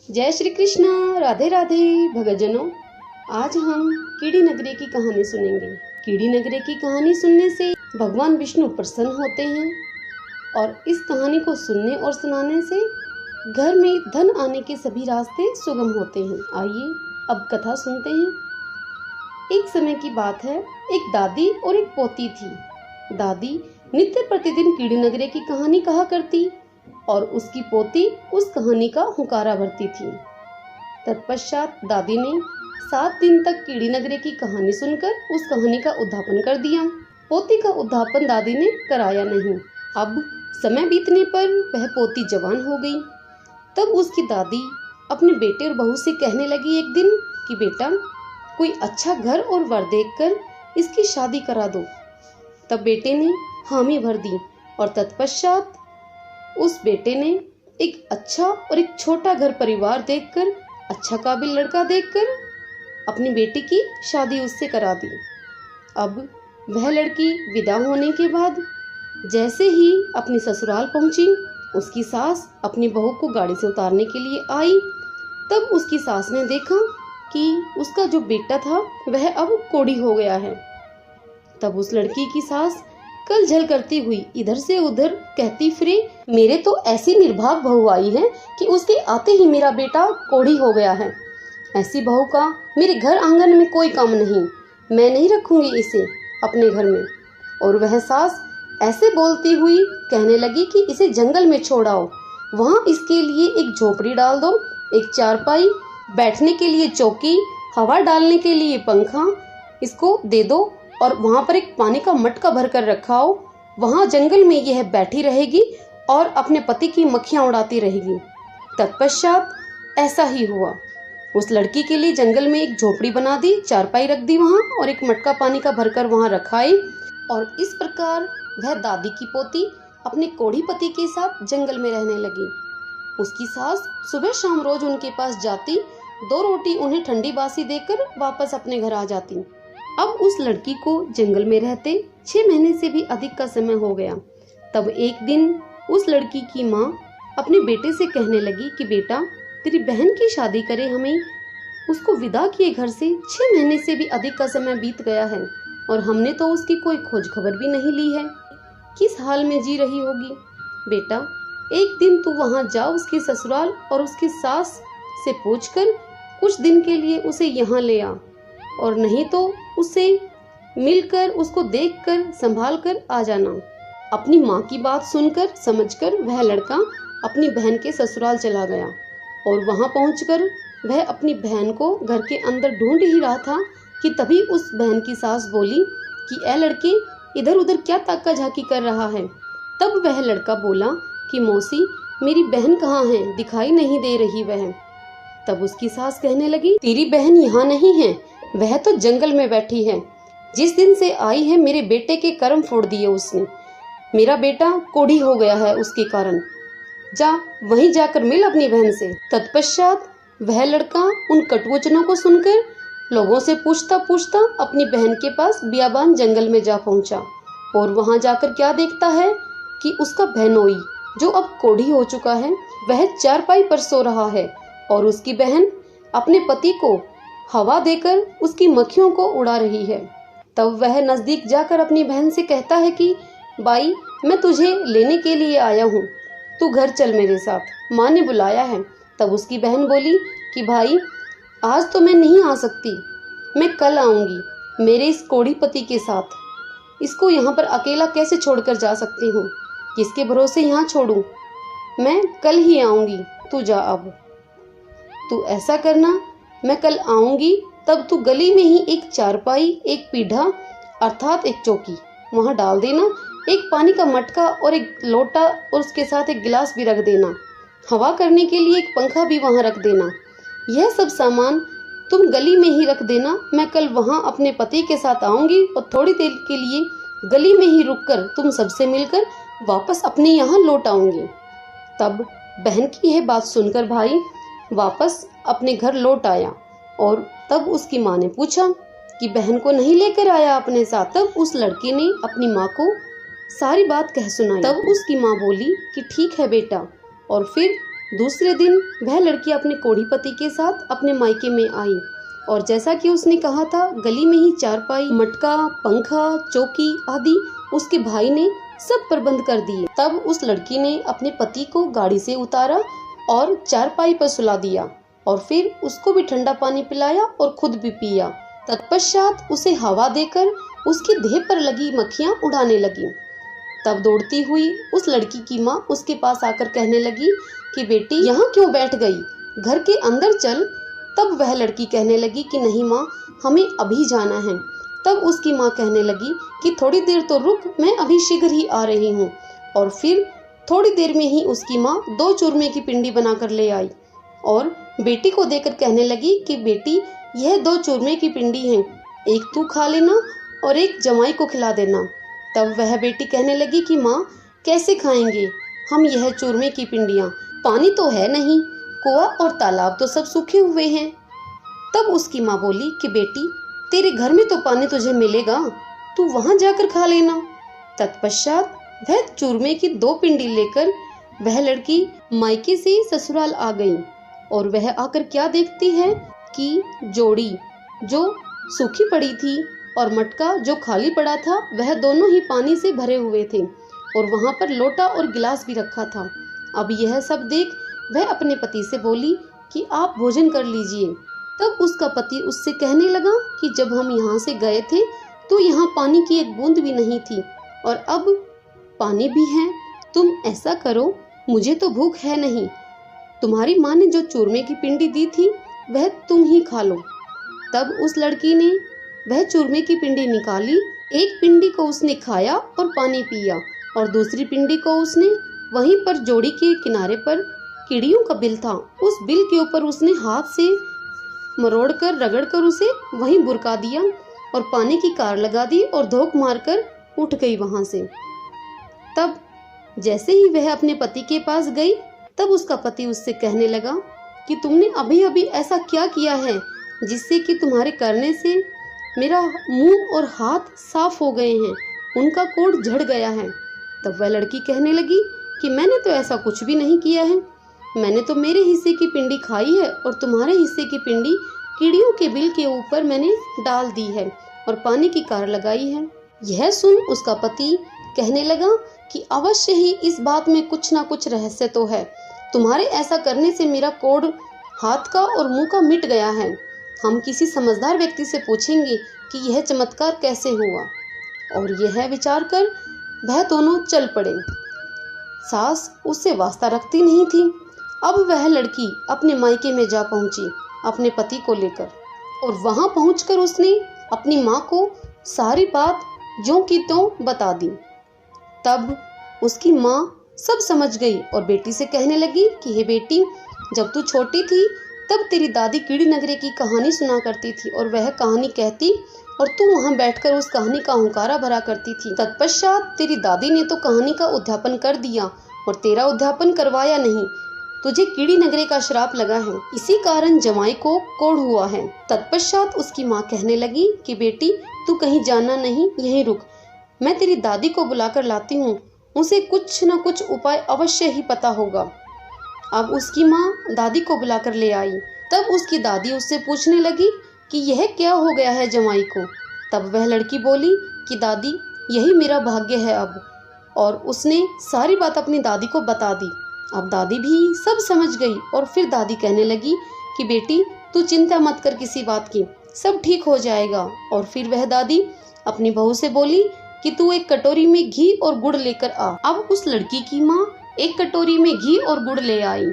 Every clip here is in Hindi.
जय श्री कृष्ण, राधे राधे भक्तजनों। आज हम कीड़ी नगरी की कहानी सुनेंगे। कीड़ी नगरी की कहानी सुनने से भगवान विष्णु प्रसन्न होते हैं और इस कहानी को सुनने और सुनाने से घर में धन आने के सभी रास्ते सुगम होते हैं। आइए अब कथा सुनते हैं। एक समय की बात है, एक दादी और एक पोती थी। दादी नित्य प्रतिदिन कीड़ी नगरी की कहानी कहा करती और उसकी पोती उस कहानी का हुंकारा भरती थी। तत्पश्चात दादी ने 7 दिन तक कीड़ी नगरी की कहानी सुनकर उस कहानी का उद्यापन कर दिया। पोती का उद्यापन दादी ने कराया नहीं। अब समय बीतने पर वह पोती जवान हो गई। तब उसकी दादी अपने बेटे और बहू से कहने लगी एक दिन कि बेटा, कोई अच्छा घर और वर देखकर इसकी शादी करा दो। तब बेटे ने हामी भर दी और तत्पश्चात उस बेटे ने एक अच्छा और एक छोटा घर परिवार देखकर, अच्छा काबिल लड़का देखकर अपनी बेटी की शादी उससे करा दी। अब वह लड़की विदा होने के बाद जैसे ही अपनी ससुराल पहुंची, उसकी सास अपनी बहू को गाड़ी से उतारने के लिए आई। तब उसकी सास ने देखा कि उसका जो बेटा था वह अब कोढ़ी हो गया है। तब उस लड़की की सास कल झल करती हुई इधर से उधर कहती फिरे, मेरे तो ऐसी निर्भाग बहू आई है कि उसके आते ही मेरा बेटा कोढ़ी हो गया है। ऐसी बहू का मेरे घर आंगन में कोई काम नहीं, मैं नहीं रखूंगी इसे अपने घर में। और वह सास ऐसे बोलती हुई कहने लगी कि इसे जंगल में छोड़ाओ, वहाँ इसके लिए एक झोपड़ी डाल दो, एक चारपाई, बैठने के लिए चौकी, हवा डालने के लिए पंखा इसको दे दो और वहाँ पर एक पानी का मटका भर कर रखाओ। वहाँ जंगल में यह बैठी रहेगी और अपने पति की मक्खियाँ उड़ाती रहेगी। तत्पश्चात ऐसा ही हुआ। उस लड़की के लिए जंगल में एक झोपड़ी बना दी, चारपाई रख दी वहाँ और एक मटका पानी का भरकर वहाँ रखाई। और इस प्रकार वह दादी की पोती अपने कोढ़ी पति के साथ जंगल में रहने लगी। उसकी सास सुबह शाम रोज उनके पास जाती, 2 रोटी उन्हें ठंडी बासी देकर वापस अपने घर आ जाती। अब उस लड़की को जंगल में रहते 6 महीने से भी अधिक का समय हो गया। तब एक दिन उस लड़की की माँ अपने बेटे से कहने लगी कि बेटा, तेरी बहन की शादी करे हमें। उसको विदा किए घर से 6 महीने से भी अधिक का समय बीत गया है और हमने तो उसकी कोई खोज खबर भी नहीं ली है। किस हाल में जी रही होगी। बेटा, एक दिन तू वहाँ जा उसके ससुराल और उसकी सास से पूछकर कुछ दिन के लिए उसे यहाँ ले आ, और नहीं तो उससे मिलकर, उसको देखकर, संभाल कर आ जाना। अपनी माँ की बात सुनकर समझकर वह लड़का अपनी बहन के ससुराल चला गया और वहाँ पहुंचकर वह अपनी बहन को घर के अंदर ढूंढ ही रहा था कि तभी उस बहन की सास बोली कि ए लड़के, इधर उधर क्या ताका झाकी कर रहा है। तब वह लड़का बोला कि मौसी, मेरी बहन कहाँ है, दिखाई नहीं दे रही वह। तब उसकी सास कहने लगी, तेरी बहन यहाँ नहीं है, वह तो जंगल में बैठी है। जिस दिन से आई है मेरे बेटे के कर्म फोड़ दिए उसने। मेरा बेटा कोढ़ी हो गया है उसके कारण। जा वहीं जाकर मिल अपनी बहन से। तत्पश्चात वह लड़का उन कटुवचनों को सुनकर लोगों से पूछता पूछता अपनी बहन के पास बियाबान जंगल में जा पहुंचा और वहां जाकर क्या देखता है कि उसका बहनोई, जो अब कोढ़ी हो चुका है, वह चारपाई पर सो रहा है और उसकी बहन अपने पति को हवा देकर उसकी मक्खियों को उड़ा रही है। तब वह नजदीक जाकर अपनी बहन से कहता है कि बाई, मैं तुझे लेने के लिए आया हूँ, तू घर चल मेरे साथ, माँ ने बुलाया है। तब उसकी बहन बोली कि भाई, आज तो मैं नहीं आ सकती, मैं कल आऊंगी मेरे इस कोढ़ी पति के साथ। इसको यहाँ पर अकेला कैसे छोड़कर जा सकती हूँ, किसके भरोसे यहाँ छोड़ूं, मैं कल ही आऊंगी, तू जा। अब तू ऐसा करना, मैं कल आऊंगी, तब तू गली में ही एक चारपाई, एक पीढ़ा अर्थात एक चौकी वहां डाल देना, एक पानी का मटका और एक लोटा और उसके साथ एक गिलास भी रख देना, हवा करने के लिए एक पंखा भी वहां रख देना। यह सब सामान तुम गली में ही रख देना। मैं कल वहां अपने पति के साथ आऊंगी और थोड़ी देर के लिए गली में ही रुककर तुम सबसे मिलकर वापस अपने यहाँ लौट आऊंगी। तब बहन की यह बात सुनकर भाई वापस अपने घर लौट आया और तब उसकी माँ ने पूछा कि बहन को नहीं लेकर आया अपने साथ। तब उस लड़के ने अपनी माँ को सारी बात कह सुनाई। तब उसकी माँ बोली कि ठीक है बेटा, और फिर दूसरे दिन वह लड़की अपने कोढ़ी पति के साथ अपने मायके में आई और जैसा कि उसने कहा था, गली में ही चारपाई, मटका, पंखा, चौकी आदि उसके भाई ने सब प्रबंध कर दिए। तब उस लड़की ने अपने पति को गाड़ी से उतारा और चारपाई पर सुला दिया और फिर उसको भी ठंडा पानी पिलाया और खुद भी पिया। तत्पश्चात उसे हवा देकर उसकी देह पर लगी मक्खियां उड़ाने लगी। तब दौड़ती हुई उस लड़की की माँ उसके पास आकर कहने लगी कि बेटी यहाँ क्यों बैठ गई, घर के अंदर चल। तब वह लड़की कहने लगी कि नहीं माँ, हमें अभी जाना है। तब उसकी माँ कहने लगी कि थोड़ी देर तो रुक, मैं अभी शीघ्र ही आ रही हूँ। और फिर थोड़ी देर में ही उसकी माँ 2 चूरमे की पिंडी बनाकर ले आई और बेटी को देकर कहने लगी कि बेटी यह 2 चूरमे की पिंडी हैं, एक तू खा लेना और एक जमाई को खिला देना। तब वह बेटी कहने लगी कि माँ कैसे खाएंगे हम यह चूरमे की पिंडियाँ, पानी तो है नहीं, कुआं और तालाब तो सब सूखे हुए हैं। तब उसकी माँ बोली कि बेटी तेरे घर में तो पानी तुझे मिलेगा, तू वहां जाकर खा लेना। तत्पश्चात वह चूरमे की 2 पिंडी लेकर वह लड़की मायके से ससुराल आ गई और वह आकर क्या देखती है कि जोड़ी जो सूखी पड़ी थी और मटका जो खाली पड़ा था वह दोनों ही पानी से भरे हुए थे और वहां पर लोटा और गिलास भी रखा था। अब यह सब देख वह अपने पति से बोली कि आप भोजन कर लीजिए। तब उसका पति उससे कहने लगा कि जब हम यहाँ से गए थे तो यहाँ पानी की एक बूंद भी नहीं थी और अब पानी भी है। तुम ऐसा करो, मुझे तो भूख है नहीं, तुम्हारी माँ ने जो चूरमे की पिंडी दी थी वह तुम ही खा लो। तब उस लड़की ने वह चूरमे की पिंडी निकाली, एक पिंडी को उसने खाया और पानी पिया और दूसरी पिंडी को उसने वहीं पर जोड़ी के किनारे पर कीड़ियों का बिल था, उस बिल के ऊपर उसने हाथ से मरोड़कर रगड़कर उसे वहीं बुरका दिया और पानी की कार लगा दी और धोख मारकर उठ गई वहां से। तब जैसे ही वह अपने पति के पास गई तब उसका पति उससे कहने लगा कि तुमने अभी अभी ऐसा क्या किया है जिससे कि तुम्हारे करने से मेरा मुंह और हाथ साफ हो गए हैं, उनका कोढ़ झड़ गया है। तब वह लड़की कहने लगी कि मैंने तो ऐसा कुछ भी नहीं किया है, मैंने तो मेरे हिस्से की पिंडी खाई है और तुम्हारे हिस्से की पिंडी कीड़ियों के बिल के ऊपर मैंने डाल दी है और पानी की कार लगाई है। यह सुन उसका पति कहने लगा कि अवश्य ही इस बात में कुछ ना कुछ रहस्य तो है, तुम्हारे ऐसा करने से मेरा कोढ़ हाथ का और मुंह का मिट गया है। हम किसी समझदार व्यक्ति से पूछेंगे कि यह चमत्कार कैसे हुआ। और यह विचार कर वह दोनों चल पड़े। सास उससे वास्ता रखती नहीं थी। अब वह लड़की अपने मायके में जा पहुंची अपने पति को लेकर और वहां पहुंचकर उसने अपनी माँ को सारी बात ज्यों की त्यों बता दी। तब उसकी माँ सब समझ गई और बेटी से कहने लगी कि हे बेटी, जब तू छोटी थी तब तेरी दादी कीड़ी नगरी की कहानी सुना करती थी और वह कहानी कहती और तू वहां बैठकर उस कहानी का हुंकारा भरा करती थी। तत्पश्चात तेरी दादी ने तो कहानी का उद्यापन कर दिया और तेरा उद्यापन करवाया नहीं, तुझे कीड़ी नगरी का श्राप लगा है, इसी कारण जमाई को कोढ़ हुआ है। तत्पश्चात उसकी माँ कहने लगी कि बेटी तू कहीं जाना नहीं, यहीं रुक, मैं तेरी दादी को बुलाकर लाती हूँ, उसे कुछ न कुछ उपाय अवश्य ही पता होगा। अब उसकी माँ दादी को बुलाकर ले आई। तब उसकी दादी उससे पूछने लगी कि यह क्या हो गया है जमाई को। तब वह लड़की बोली कि दादी यही मेरा भाग्य है अब, और उसने सारी बात अपनी दादी को बता दी। अब दादी भी सब समझ गई और फिर दादी कहने लगी कि बेटी तू चिंता मत कर किसी बात की, सब ठीक हो जाएगा। और फिर वह दादी अपनी बहू से बोली कि तू एक कटोरी में घी और गुड़ लेकर आ। अब उस लड़की की माँ एक कटोरी में घी और गुड़ ले आई।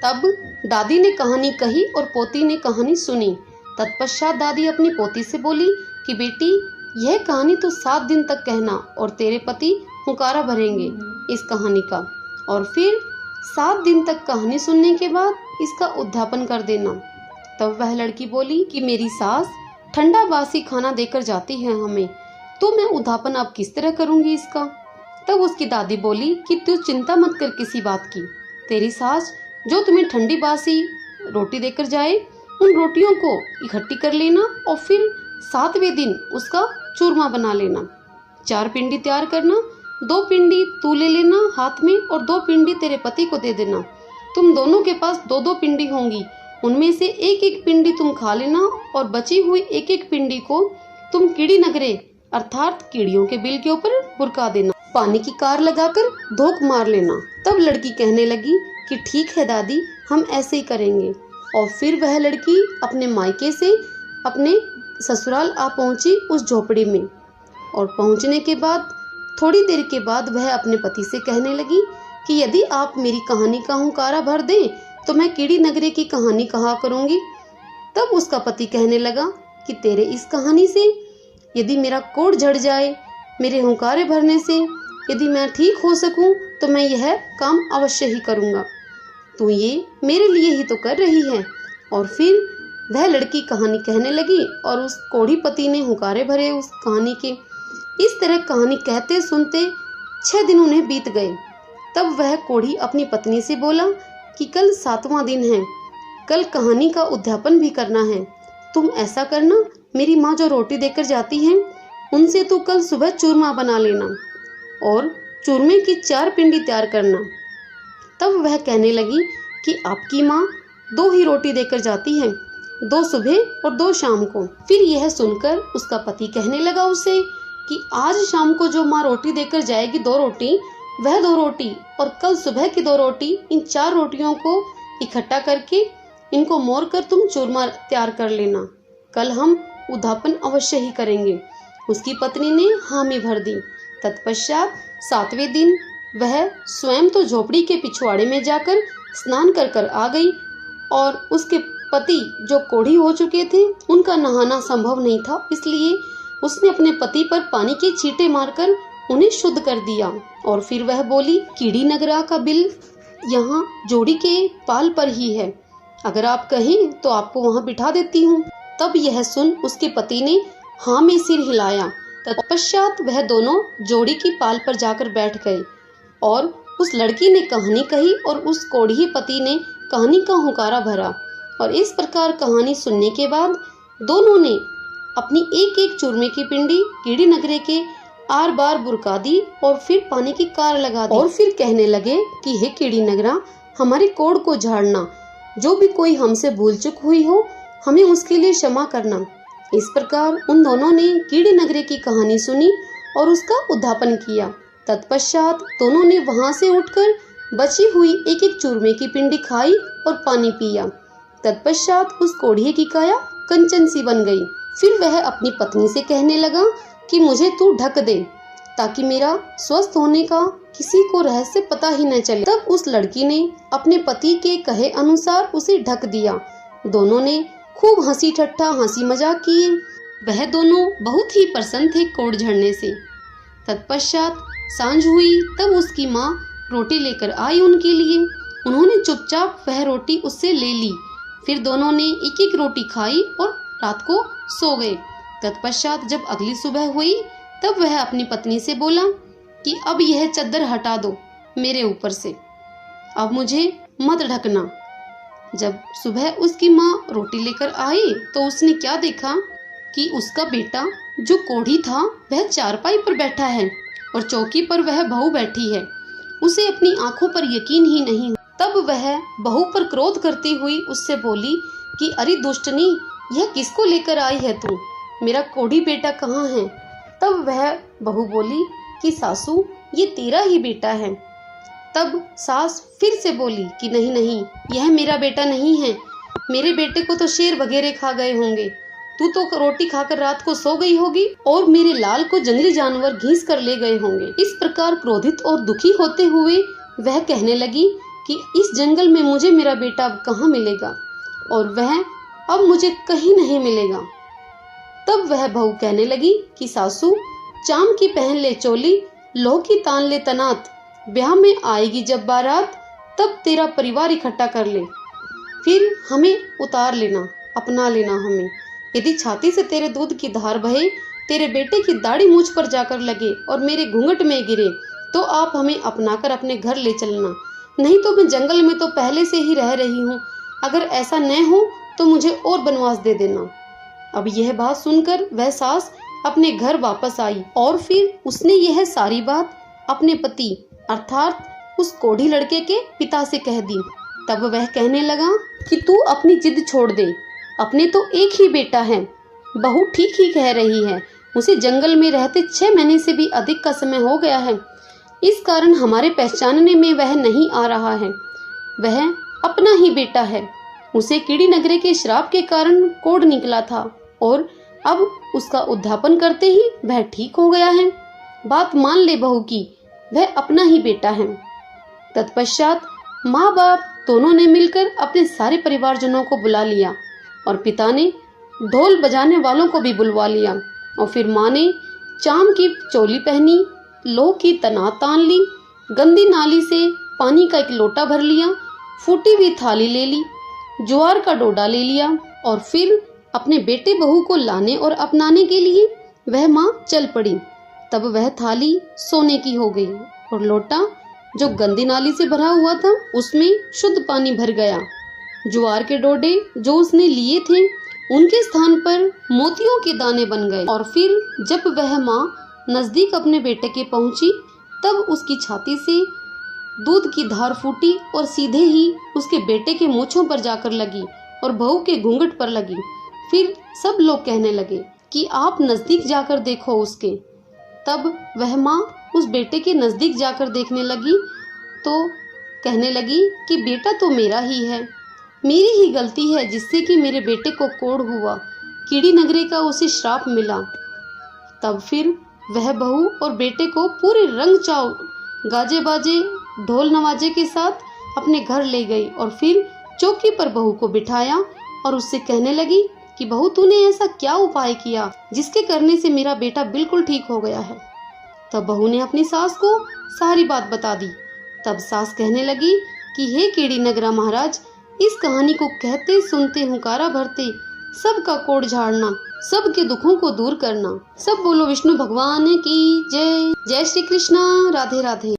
तब दादी ने कहानी कही और पोती ने कहानी सुनी। तत्पश्चात दादी अपनी पोती से बोली कि बेटी यह कहानी तो 7 दिन तक कहना और तेरे पति हुंकारा भरेंगे इस कहानी का, और फिर 7 दिन तक कहानी सुनने के बाद इसका उद्यापन कर देना। तब वह लड़की बोली कि मेरी सास ठंडा बासी खाना देकर जाती है हमें, तो मैं उद्यापन अब किस तरह करूंगी इसका। तब उसकी दादी बोली कि तू चिंता मत कर किसी बात की, तेरी सास जो तुम्हें ठंडी बासी रोटी देकर जाए उन रोटियों को इकट्ठी कर लेना और फिर 7वें दिन उसका चूरमा बना लेना। 4 पिंडी तैयार करना, 2 पिंडी तू ले लेना हाथ में और 2 पिंडी तेरे पति को दे देना, तुम दोनों के पास दो दो पिंडी होंगी, उनमें से एक एक पिंडी तुम खा लेना और बची हुई एक एक पिंडी को तुम कीड़ी नगरे अर्थात कीड़ियों के बिल के ऊपर बुरका देना, पानी की कार लगाकर धोख मार लेना। तब लड़की कहने लगी कि ठीक है दादी, हम ऐसे ही करेंगे। और फिर वह लड़की अपने मायके से अपने ससुराल आ पहुंची उस झोपड़ी में। और पहुंचने के बाद थोड़ी देर के बाद वह अपने पति से कहने लगी कि यदि आप मेरी कहानी का हुंकारा भर दें तो मैं कीड़ी नगरे की कहानी कहा करूंगी। तब उसका पति कहने लगा कि तेरे इस कहानी से यदि मेरा कोढ़ झड़ जाए, मेरे हुंकारे भरने से यदि मैं ठीक हो सकूं तो मैं यह काम अवश्य ही करूंगा। तू ये मेरे लिए ही तो कर रही है। और फिर वह लड़की कहानी कहने लगी और उस कोढ़ी पति ने हुंकारे भरे उस कहानी के। इस तरह कहानी कहते सुनते 6 दिन उन्हें बीत गए। तब वह कोढ़ी अपनी पत्नी से बोला कि कल 7वां दिन है, कल कहानी का उद्यापन भी करना है। तुम ऐसा करना, मेरी माँ जो रोटी देकर जाती हैं उनसे तू कल सुबह चूरमा बना लेना और चूरमे की 4 पिंडी तैयार करना। तब वह कहने लगी कि आपकी माँ 2 ही रोटी देकर जाती है, 2 सुबह और 2 शाम को। फिर यह सुनकर उसका पति कहने लगा उसे कि आज शाम को जो माँ रोटी देकर जाएगी 2 रोटी, वह 2 रोटी और कल सुबह की 2 रोटी, इन 4 रोटियों को इकट्ठा करके इनको मोड़ कर तुम चूरमा तैयार कर लेना, कल हम उद्यापन अवश्य ही करेंगे। उसकी पत्नी ने हामी भर दी। तत्पश्चात 7वें दिन वह स्वयं तो झोपड़ी के पिछवाड़े में जाकर स्नान कर कर आ गई और उसके पति जो कोढ़ी हो चुके थे उनका नहाना संभव नहीं था, इसलिए उसने अपने पति पर पानी के छींटे मारकर उन्हें शुद्ध कर दिया। और फिर वह बोली, कीड़ी नगरा का बिल यहाँ जोड़ी के पाल पर ही है, अगर आप कहें तो आपको वहाँ बिठा देती हूँ। तब यह सुन उसके पति ने हाँ में सिर हिलाया। तत्पश्चात वह दोनों जोड़ी की पाल पर जाकर बैठ गए और उस लड़की ने कहानी कही और उस कोढ़ी पति ने कहानी का हुंकारा भरा। और इस प्रकार कहानी सुनने के बाद दोनों ने अपनी एक एक चूरमे की पिंडी कीड़ी नगरे के आर बार बुरका दी और फिर पानी की कार लगा दी। और फिर कहने लगे कि हे कीड़ी नगरा, हमारे कोढ़ को झाड़ना, जो भी कोई हमसे भूल चूक हुई हो हमें उसके लिए क्षमा करना। इस प्रकार उन दोनों ने कीड़ी नगरे की कहानी सुनी और उसका उद्यापन किया। तत्पश्चात दोनों ने वहां से उठकर बची हुई एक एक चूरमे की पिंडी खाई और पानी पिया। तत्पश्चात उस कोढ़िए की काया कंचन सी बन गई। फिर वह अपनी पत्नी से कहने लगा कि मुझे तू ढक दे ताकि मेरा स्वस्थ होने का किसी को रहस्य पता ही न चले। तब उस लड़की ने अपने पति के कहे अनुसार उसे ढक दिया। दोनों ने खूब हंसी ठट्ठा हंसी मजाक किए। वह दोनों बहुत ही प्रसन्न थे कोढ़ झड़ने से। तत्पश्चात सांझ हुई, तब उसकी माँ रोटी लेकर आई उनके लिए। उन्होंने चुपचाप वह रोटी उससे ले ली। फिर दोनों ने एक एक रोटी खाई और रात को सो गए। तत्पश्चात जब अगली सुबह हुई तब वह अपनी पत्नी से बोला कि अब यह चद्दर हटा दो मेरे ऊपर से, अब मुझे मत ढकना। जब सुबह उसकी माँ रोटी लेकर आई तो उसने क्या देखा कि उसका बेटा जो कोढ़ी था वह चारपाई पर बैठा है और चौकी पर वह बहू बैठी है। उसे अपनी आंखों पर यकीन ही नहीं। तब वह बहू पर क्रोध करती हुई उससे बोली कि अरे दुष्टनी, यह किसको लेकर आई है तू? मेरा कोढ़ी बेटा कहाँ है? तब वह बहू बोली कि सासू, ये तेरा ही बेटा है। तब सास फिर से बोली कि नहीं नहीं, यह मेरा बेटा नहीं है, मेरे बेटे को तो शेर वगैरह खा गए होंगे। तू तो रोटी खाकर रात को सो गई होगी और मेरे लाल को जंगली जानवर घींच कर ले गए होंगे। इस प्रकार क्रोधित और दुखी होते हुए वह कहने लगी कि इस जंगल में मुझे मेरा बेटा अब कहाँ मिलेगा और वह अब मुझे कहीं नहीं मिलेगा। तब वह बहू कहने लगी कि सासू, चाम की पहन ले चोली, लोह की तान ले तनात, ब्याह में आएगी जब बारात, तब तेरा परिवार इकट्ठा कर ले, फिर हमें उतार लेना, अपना लेना हमें। यदि छाती से तेरे दूध की धार बहे, तेरे बेटे की दाढ़ी मुझ पर जाकर लगे और मेरे घूंघट में गिरे, तो आप हमें अपनाकर अपने घर ले चलना, नहीं तो मैं जंगल में तो पहले से ही रह रही हूँ। अगर ऐसा न हो तो मुझे और बनवास दे देना। अब यह बात सुनकर वह सास अपने घर वापस आई और फिर उसने यह सारी बात अपने पति अर्थात उस कोढ़ी लड़के के पिता से कह दी। तब वह कहने लगा कि तू अपनी जिद छोड़ दे, अपने तो एक ही बेटा है। बहू ठीक ही कह रही है, उसे जंगल में रहते 6 महीने से भी अधिक का समय हो गया है। इस कारण हमारे पहचानने में वह नहीं आ रहा है। वह अपना ही बेटा है। उसे कीड़ी नगरी के श्राप के कारण कोढ़ निकला था और अब उसका उद्धापन करते ही वह ठीक हो गया है। बात मान ले बहू की, वह अपना ही बेटा है। तत्पश्चात माँ बाप दोनों ने मिलकर अपने सारे परिवारजनों को बुला लिया और पिता ने ढोल बजाने वालों को भी बुलवा लिया। और फिर माँ ने चाम की चोली पहनी, लोह की तना तान ली, गंदी नाली से पानी का एक लोटा भर लिया, फूटी हुई थाली ले ली, ज्वार का डोडा ले लिया और फिर अपने बेटे बहू को लाने और अपनाने के लिए वह माँ चल पड़ी। तब वह थाली सोने की हो गई और लोटा जो गंदी नाली से भरा हुआ था उसमें शुद्ध पानी भर गया। ज्वार के डोडे जो उसने लिए थे उनके स्थान पर मोतियों के दाने बन गए। और फिर जब वह माँ नजदीक अपने बेटे के पहुंची तब उसकी छाती से दूध की धार फूटी और सीधे ही उसके बेटे के मूंछों पर जाकर लगी और बहू के घूंघट पर लगी। फिर सब लोग कहने लगे कि आप नजदीक जाकर देखो उसके। तब वह माँ उस बेटे के नजदीक जाकर देखने लगी तो कहने लगी कि बेटा तो मेरा ही है, मेरी ही गलती है जिससे कि मेरे बेटे को कोढ़ हुआ, कीड़ी नगरी का उसे श्राप मिला। तब फिर वह बहू और बेटे को पूरे रंग चाव गाजे बाजे ढोल नवाजे के साथ अपने घर ले गई और फिर चौकी पर बहू को बिठाया और उससे कहने लगी कि बहू तूने ऐसा क्या उपाय किया जिसके करने से मेरा बेटा बिल्कुल ठीक हो गया है। तब बहू ने अपनी सास को सारी बात बता दी। तब सास कहने लगी कि हे कीड़ी नगरा महाराज, इस कहानी को कहते सुनते हुंकारा भरते सबका कोढ़ झाड़ना, सबके दुखों को दूर करना। सब बोलो विष्णु भगवान की जय। जय श्री कृष्णा। राधे राधे।